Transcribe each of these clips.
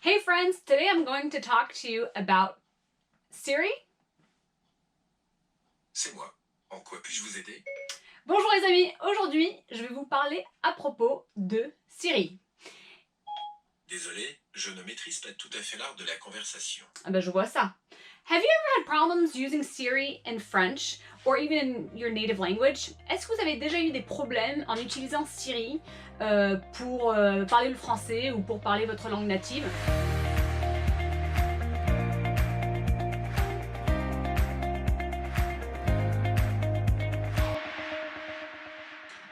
Hey friends, today I'm going to talk to you about Siri. C'est moi. En quoi puis-je vous aider? Bonjour les amis, aujourd'hui je vais vous parler à propos de Siri. Désolé, je ne maîtrise pas tout à fait l'art de la conversation. Ah ben je vois ça. Have you ever had problems using Siri in French or even in your native language? Est-ce que vous avez déjà eu des problèmes en utilisant Siri pour parler le français ou pour parler votre langue native?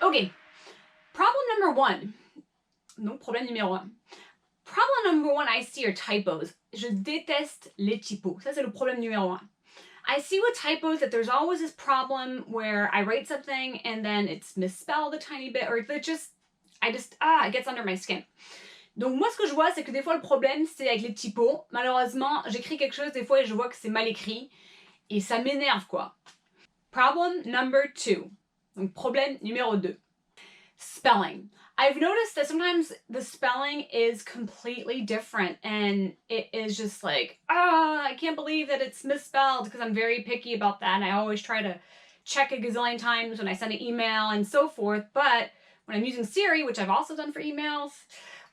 Ok, problem number one. Donc problème numéro 1. Problem number 1 I see are typos. Je déteste les typos. Ça c'est le problème numéro 1. I see with typos that there's always this problem where I write something and then it's misspelled a tiny bit or it gets under my skin. Donc moi ce que je vois c'est que des fois le problème c'est avec les typos. Malheureusement j'écris quelque chose des fois et je vois que c'est mal écrit et ça m'énerve quoi. Problem number 2. Donc problème numéro 2. Spelling. I've noticed that sometimes the spelling is completely different and it is just like, I can't believe that it's misspelled because I'm very picky about that and I always try to check a gazillion times when I send an email and so forth. But when I'm using Siri, which I've also done for emails,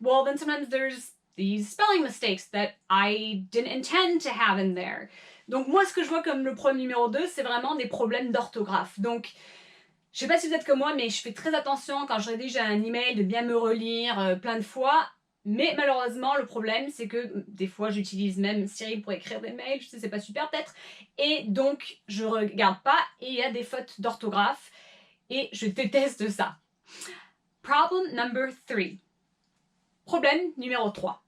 well then sometimes there's these spelling mistakes that I didn't intend to have in there. Donc moi ce que je vois comme le problème numéro 2, c'est vraiment des problèmes d'orthographe. Donc je sais pas si vous êtes comme moi, mais je fais très attention quand je rédige un email de bien me relire plein de fois. Mais malheureusement, le problème, c'est que des fois, j'utilise même Siri pour écrire des mails. Je sais, c'est pas super peut-être. Et donc, je regarde pas et il y a des fautes d'orthographe. Et je déteste ça. Problem number 3. Problème numéro 3.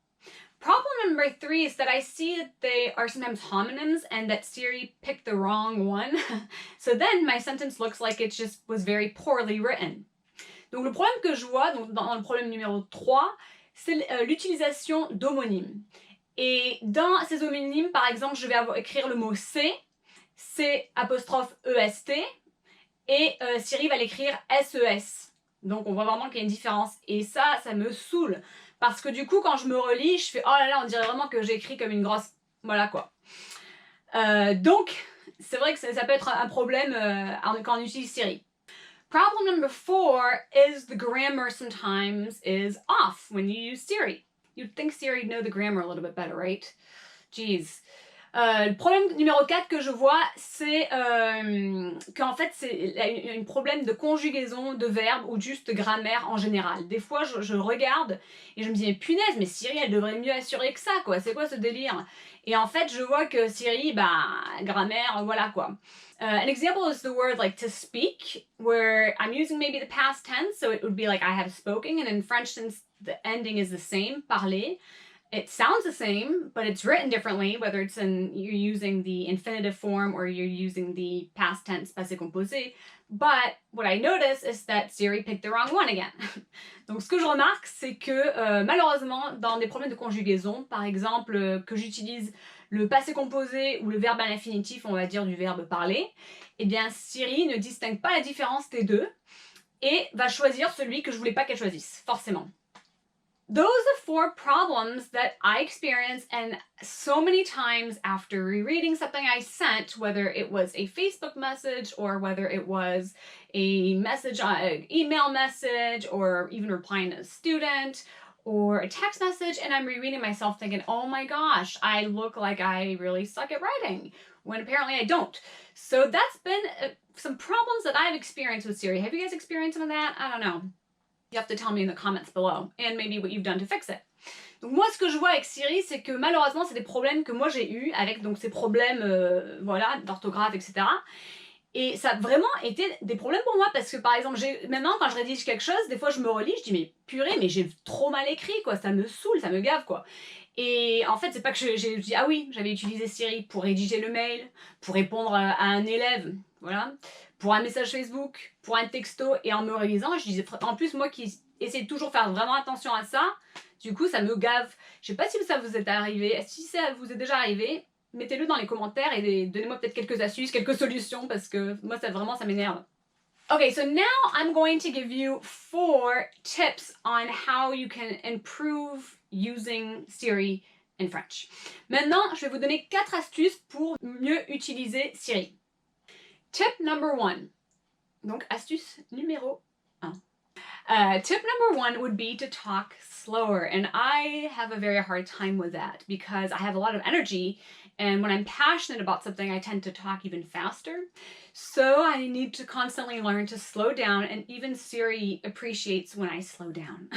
Problem number 3 is that I see that they are sometimes homonyms and that Siri picked the wrong one. So then my sentence looks like it just was very poorly written. Donc le problème que je vois donc dans le problème numéro 3, c'est l'utilisation d'homonymes. Et dans ces homonymes, par exemple, je vais écrire le mot C, C apostrophe EST, et Siri va l'écrire SES. Donc on voit vraiment qu'il y a une différence. Et ça me saoule. Parce que du coup, quand je me relis, je fais « Oh là là, on dirait vraiment que j'écris comme une grosse... » Voilà quoi. Donc, c'est vrai que ça peut être un problème quand on utilise Siri. Problem number 4 is the grammar sometimes is off when you use Siri. You'd think Siri'd know the grammar a little bit better, right? Jeez. Le problème numéro 4 que je vois, c'est qu'en fait, c'est un problème de conjugaison de verbes ou juste de grammaire en général. Des fois, je regarde et je me dis, mais punaise, mais Siri, elle devrait mieux assurer que ça, quoi. C'est quoi ce délire? Et en fait, je vois que Siri, grammaire, voilà, quoi. An example is the word like to speak, where I'm using maybe the past tense, so it would be like I have spoken, and in French, since the ending is the same, parler, it sounds the same, but it's written differently, whether it's you're using the infinitive form or you're using the past tense passé composé. But what I notice is that Siri picked the wrong one again. Donc ce que je remarque, c'est que malheureusement, dans des problèmes de conjugaison, par exemple que j'utilise le passé composé ou le verbe à l'infinitif, on va dire du verbe parler, eh bien Siri ne distingue pas la différence des deux et va choisir celui que je voulais pas qu'elle choisisse, forcément. Those are 4 problems that I experienced, and so many times after rereading something I sent, whether it was a Facebook message or whether it was a message, an email message, or even replying to a student or a text message, and I'm rereading myself thinking, oh my gosh, I look like I really suck at writing, when apparently I don't. So that's been some problems that I've experienced with Siri. Have you guys experienced some of that? I don't know. You have to tell me in the comments below, and maybe what you've done to fix it. Donc moi, ce que je vois avec Siri, c'est que malheureusement, c'est des problèmes que moi j'ai eu avec donc ces problèmes, voilà, d'orthographe, etc. Et ça a vraiment été des problèmes pour moi parce que par exemple, maintenant quand je rédige quelque chose, des fois je me relis, je dis mais purée, mais j'ai trop mal écrit quoi, ça me saoule, ça me gave quoi. Et en fait, c'est pas que je dis ah oui, j'avais utilisé Siri pour rédiger le mail, pour répondre à un élève, voilà, pour un message Facebook, pour un texto, et en me révisant, je disais en plus moi qui essaie de toujours faire vraiment attention à ça, du coup ça me gave. Je sais pas si ça vous est arrivé, si ça vous est déjà arrivé, mettez-le dans les commentaires et donnez-moi peut-être quelques astuces, quelques solutions parce que moi ça m'énerve. Okay, so now I'm going to give you 4 tips on how you can improve using Siri in French. Maintenant, je vais vous donner 4 astuces pour mieux utiliser Siri. Tip number 1. Donc, astuce numéro 1. Tip number 1 would be to talk slower, and I have a very hard time with that because I have a lot of energy, and when I'm passionate about something, I tend to talk even faster. So I need to constantly learn to slow down, and even Siri appreciates when I slow down.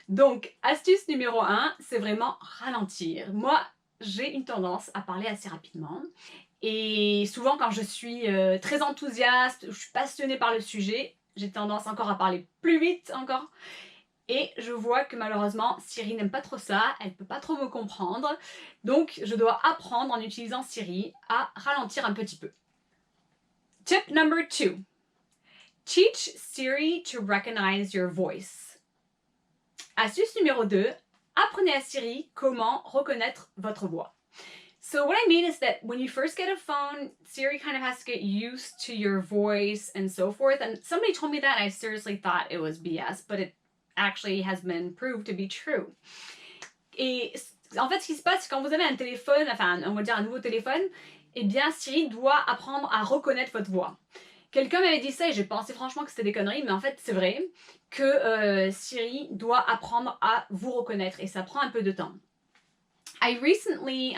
Donc, astuce numéro 1, c'est vraiment ralentir. Moi, j'ai une tendance à parler assez rapidement. Et souvent, quand je suis très enthousiaste, je suis passionnée par le sujet, j'ai tendance encore à parler plus vite encore. Et je vois que malheureusement, Siri n'aime pas trop ça, elle ne peut pas trop me comprendre. Donc, je dois apprendre en utilisant Siri à ralentir un petit peu. Tip number 2. Teach Siri to recognize your voice. Astuce numéro 2. Apprenez à Siri comment reconnaître votre voix. So what I mean is that when you first get a phone, Siri kind of has to get used to your voice and so forth. And somebody told me that, and I seriously thought it was BS, but it actually has been proved to be true. Et en fait, ce qui se passe, c'est quand vous avez un téléphone, enfin, on va dire un nouveau téléphone, eh bien, Siri doit apprendre à reconnaître votre voix. Quelqu'un m'avait dit ça et j'ai pensé franchement que c'était des conneries, mais en fait, c'est vrai que Siri doit apprendre à vous reconnaître et ça prend un peu de temps. I recently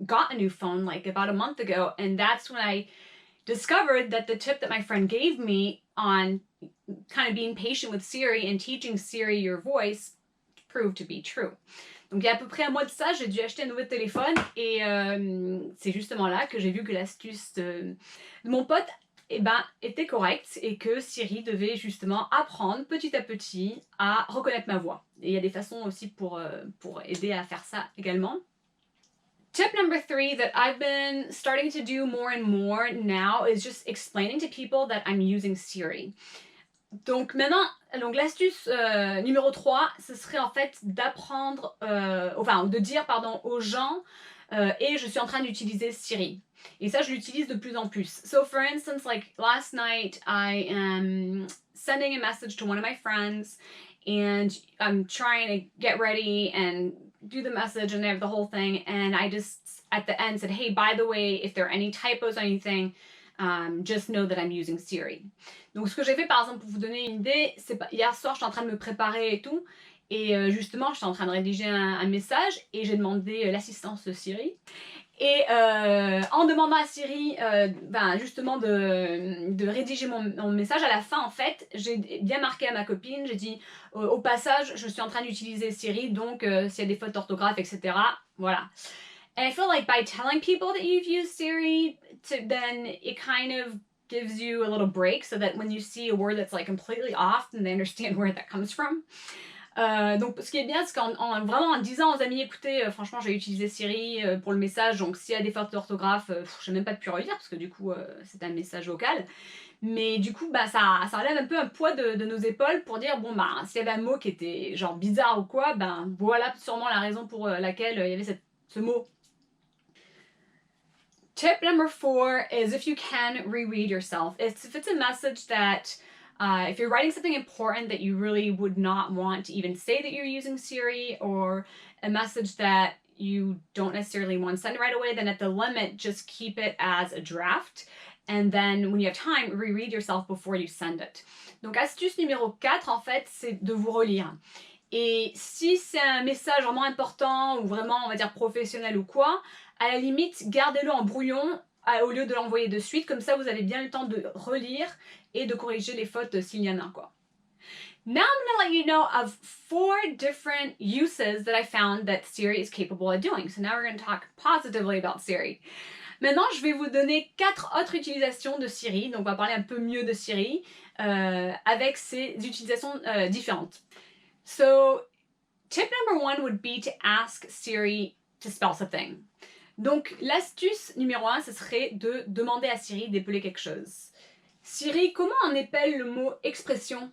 got a new phone like about a month ago, and that's when I discovered that the tip that my friend gave me on kind of being patient with Siri and teaching Siri your voice proved to be true. Donc il y a à peu près un mois de ça, j'ai dû acheter un nouveau téléphone et c'est justement là que j'ai vu que l'astuce de mon pote était correcte et que Siri devait justement apprendre petit à petit à reconnaître ma voix. Et il y a des façons aussi pour aider à faire ça également. Tip number 3 that I've been starting to do more and more now is just explaining to people that I'm using Siri. Donc maintenant, l'astuce numéro 3, ce serait en fait d'apprendre, de dire aux gens et je suis en train d'utiliser Siri. Et ça, je l'utilise de plus en plus. So for instance, like last night, I am sending a message to one of my friends and I'm trying to get ready and do the message and have the whole thing. And I just, at the end, said, hey, by the way, if there are any typos or anything, just know that I'm using Siri. Donc ce que j'ai fait, par exemple, pour vous donner une idée, c'est hier soir, je suis en train de me préparer et tout. Et justement, je suis en train de rédiger un message et j'ai demandé l'assistance de Siri. Et en demandant à Siri justement de rédiger mon message, à la fin en fait, j'ai bien marqué à ma copine, j'ai dit au passage, je suis en train d'utiliser Siri, donc s'il y a des fautes d'orthographe, etc. Voilà. And I feel like by telling people that you've used Siri, then it kind of gives you a little break so that when you see a word that's like completely off, then they understand where that comes from. Donc ce qui est bien, c'est vraiment en disant aux amis, écoutez, franchement j'ai utilisé Siri pour le message, donc s'il y a des fautes d'orthographe, je n'ai même pas pu relire parce que du coup c'est un message vocal. Mais du coup ça enlève un peu un poids de nos épaules pour dire bon s'il y avait un mot qui était genre bizarre ou quoi, voilà sûrement la raison pour laquelle il y avait ce mot. Tip number 4 is if you can reread yourself. If it's a message that if you're writing something important that you really would not want to even say that you're using Siri, or a message that you don't necessarily want to send right away, then at the limit, just keep it as a draft. And then when you have time, reread yourself before you send it. Donc astuce numéro 4, en fait, c'est de vous relire. Et si c'est un message vraiment important ou vraiment, on va dire, professionnel ou quoi, à la limite, gardez-le en brouillon au lieu de l'envoyer de suite. Comme ça, vous avez bien le temps de relire et de corriger les fautes s'il y en a, quoi. Now I'm going to let you know of 4 different uses that I found that Siri is capable of doing. So now we're going to talk positively about Siri. Maintenant, je vais vous donner 4 autres utilisations de Siri. Donc, on va parler un peu mieux de Siri avec ses utilisations différentes. So, tip number 1 would be to ask Siri to spell something. Donc, l'astuce numéro 1, ce serait de demander à Siri d'épeler quelque chose. Siri, comment on épelle le mot expression?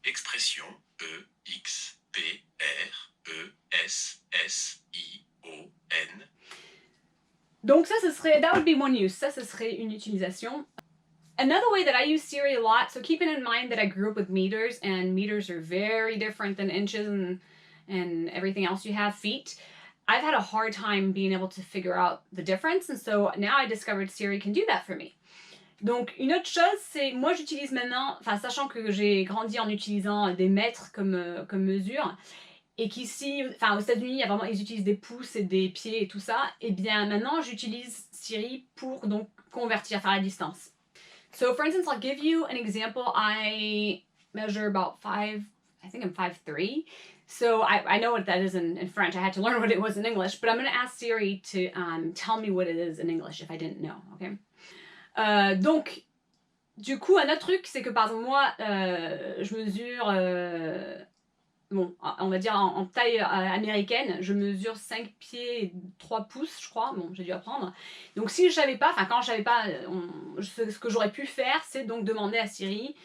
Expression, E-X-P-R-E-S-S-I-O-N. Donc ça, ce serait, that would be one use. Ça, ce serait une utilisation. Another way that I use Siri a lot, so keeping in mind that I grew up with meters, and meters are very different than inches and everything else you have, feet, I've had a hard time being able to figure out the difference, and so now I discovered Siri can do that for me. Donc une autre chose, c'est moi j'utilise maintenant, enfin sachant que j'ai grandi en utilisant des mètres comme mesure, et qu'ici, enfin aux États-Unis, il y a vraiment, ils utilisent des pouces et des pieds et tout ça, et bien maintenant j'utilise Siri pour donc convertir, faire la distance. So for instance, I'll give you an example. I measure about 5, I think I'm 5'3". So I know what that is in French. I had to learn what it was in English, but I'm going to ask Siri to tell me what it is in English if I didn't know, okay? Donc, du coup, un autre truc, c'est que par exemple, moi, je mesure, bon, on va dire en taille américaine, je mesure 5 pieds et 3 pouces, je crois. Bon, j'ai dû apprendre. Donc, si je savais pas, enfin, quand je savais pas, ce que j'aurais pu faire, c'est donc demander à Siri,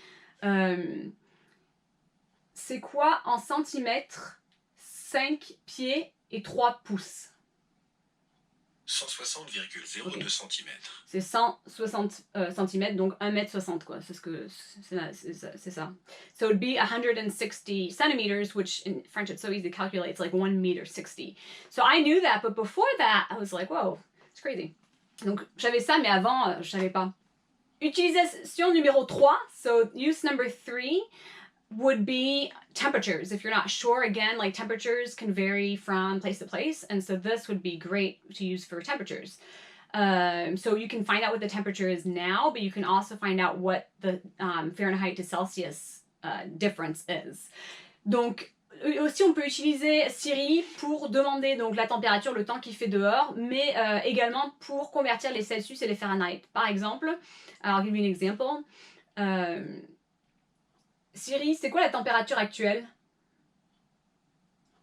c'est quoi en centimètres 5 pieds et 3 pouces? 160,02 Okay. cm. C'est 160 cm, donc 1m60 quoi. C'est ça. So it'd be 160 centimeters, which in French it's so easy to calculate. It's like 1 meter 60. So I knew that, but before that, I was like, whoa, it's crazy. Donc j'avais ça, mais avant, je savais pas. Utilisation numéro 3, so use number 3 would be temperatures. If you're not sure, again, like temperatures can vary from place to place, and so this would be great to use for temperatures. So you can find out what the temperature is now, but you can also find out what the Fahrenheit to Celsius difference is. Donc aussi on peut utiliser Siri pour demander donc la température, le temps qu'il fait dehors, mais également pour convertir les Celsius et les Fahrenheit. Par exemple, I'll give you an example. Siri, c'est quoi la température actuelle?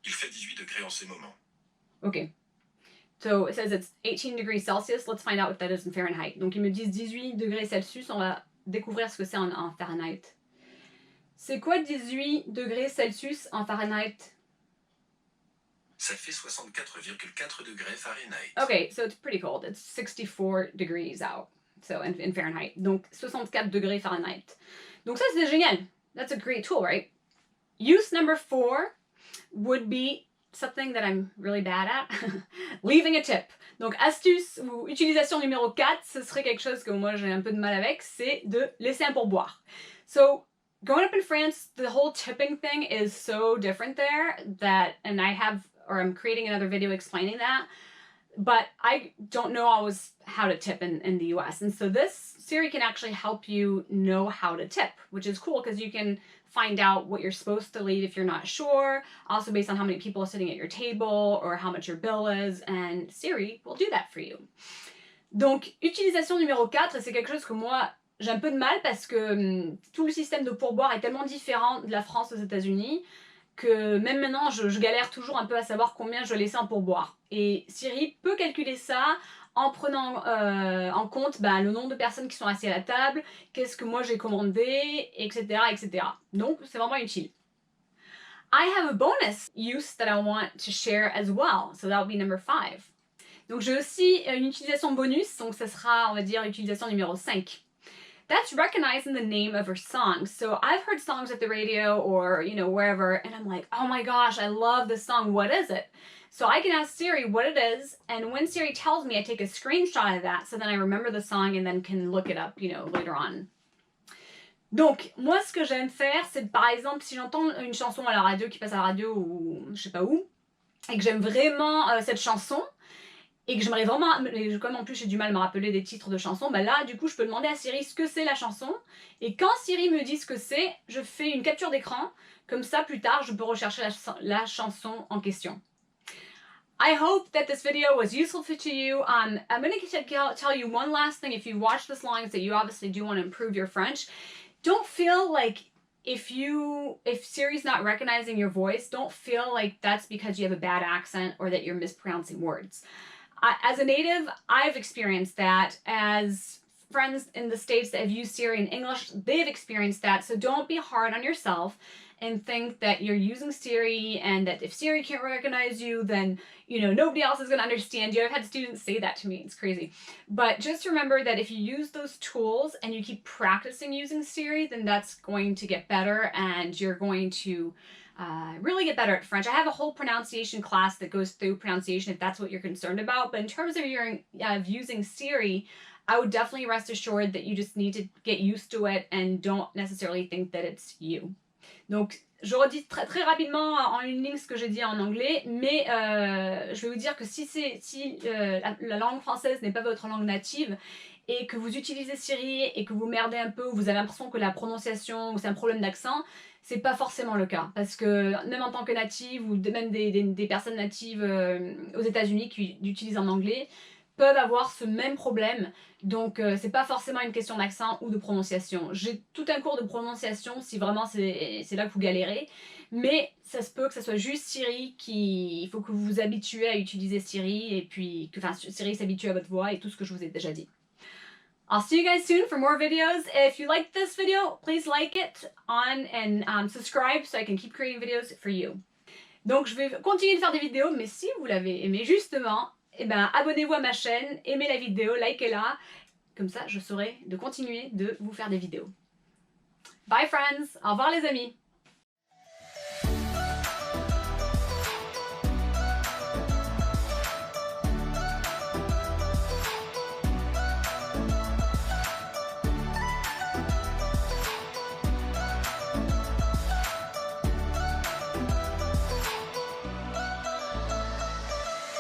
Il fait 18 degrés en ces moments. Ok. So it says it's 18 degrees Celsius. Let's find out what that is in Fahrenheit. Donc ils me disent 18 degrés Celsius. On va découvrir ce que c'est en Fahrenheit. C'est quoi 18 degrés Celsius en Fahrenheit? Ça fait 64,4 degrés Fahrenheit. Okay, so it's pretty cold. It's 64 degrees out. So in Fahrenheit. Donc 64 degrés Fahrenheit. Donc ça c'est génial. That's a great tool, right? Use number 4 would be something that I'm really bad at. Leaving a tip. Donc astuce ou utilisation numéro 4, ce serait quelque chose que moi j'ai un peu de mal avec, c'est de laisser un pourboire. So growing up in France, the whole tipping thing is so different there that, and I'm creating another video explaining that, but I don't know always how to tip in the US. And so this Siri can actually help you know how to tip, which is cool because you can find out what you're supposed to leave if you're not sure, also based on how many people are sitting at your table or how much your bill is, and Siri will do that for you. Donc, utilisation numéro 4, c'est quelque chose que moi, j'ai un peu de mal parce que tout le système de pourboire est tellement différent de la France aux États-Unis que même maintenant, je galère toujours un peu à savoir combien je dois laisser en pourboire. Et Siri peut calculer ça en prenant en compte le nombre de personnes qui sont assises à la table, qu'est-ce que moi j'ai commandé, etc., etc. Donc, c'est vraiment utile. I have a bonus use that I want to share as well, so that will be number 5. Donc, j'ai aussi une utilisation bonus, donc ça sera, on va dire, utilisation numéro 5. That's recognizing the name of her song. So I've heard songs at the radio or, wherever, and I'm like, oh my gosh, I love this song. What is it? So I can ask Siri what it is, and when Siri tells me, I take a screenshot of that, so then I remember the song and then can look it up, later on. Donc, moi, ce que j'aime faire, c'est par exemple, si j'entends une chanson à la radio qui passe à la radio ou je sais pas où, et que j'aime vraiment cette chanson, et que j'aimerais vraiment, comme en plus j'ai du mal à me rappeler des titres de chansons, là du coup je peux demander à Siri ce que c'est la chanson, et quand Siri me dit ce que c'est, je fais une capture d'écran, comme ça plus tard je peux rechercher la chanson en question. I hope that this video was useful to you. I'm going to tell you one last thing. If you watch this long, is that you obviously do want to improve your French. Don't feel like if Siri's not recognizing your voice, don't feel like that's because you have a bad accent or that you're mispronouncing words. As a native, I've experienced that. As friends in the States that have used Siri in English, they've experienced that. So don't be hard on yourself and think that you're using Siri and that if Siri can't recognize you, then, nobody else is going to understand you. I've had students say that to me. It's crazy. But just remember that if you use those tools and you keep practicing using Siri, then that's going to get better and you're going to really get better at French. I have a whole pronunciation class that goes through pronunciation if that's what you're concerned about. But in terms of using Siri, I would definitely rest assured that you just need to get used to it and don't necessarily think that it's you. Donc, je redis très rapidement en une ligne ce que j'ai dit en anglais, mais je vais vous dire que si la langue française n'est pas votre langue native et que vous utilisez Siri et que vous merdez un peu, vous avez l'impression que la prononciation ou c'est un problème d'accent, c'est pas forcément le cas. Parce que même en tant que native ou même des personnes natives aux États-Unis qui utilisent en anglais, peuvent avoir ce même problème, donc c'est pas forcément une question d'accent ou de prononciation. J'ai tout un cours de prononciation si vraiment c'est là que vous galérez, mais ça se peut que ça soit juste Siri il faut que vous vous habituez à utiliser Siri et puis que Siri s'habitue à votre voix et tout ce que je vous ai déjà dit. I'll see you guys soon for more videos. If you liked this video, please like it and subscribe so I can keep creating videos for you. Donc je vais continuer de faire des vidéos, mais si vous l'avez aimé justement, eh ben, abonnez-vous à ma chaîne, aimez la vidéo, likez-la, comme ça je saurai de continuer de vous faire des vidéos. Bye friends, au revoir les amis.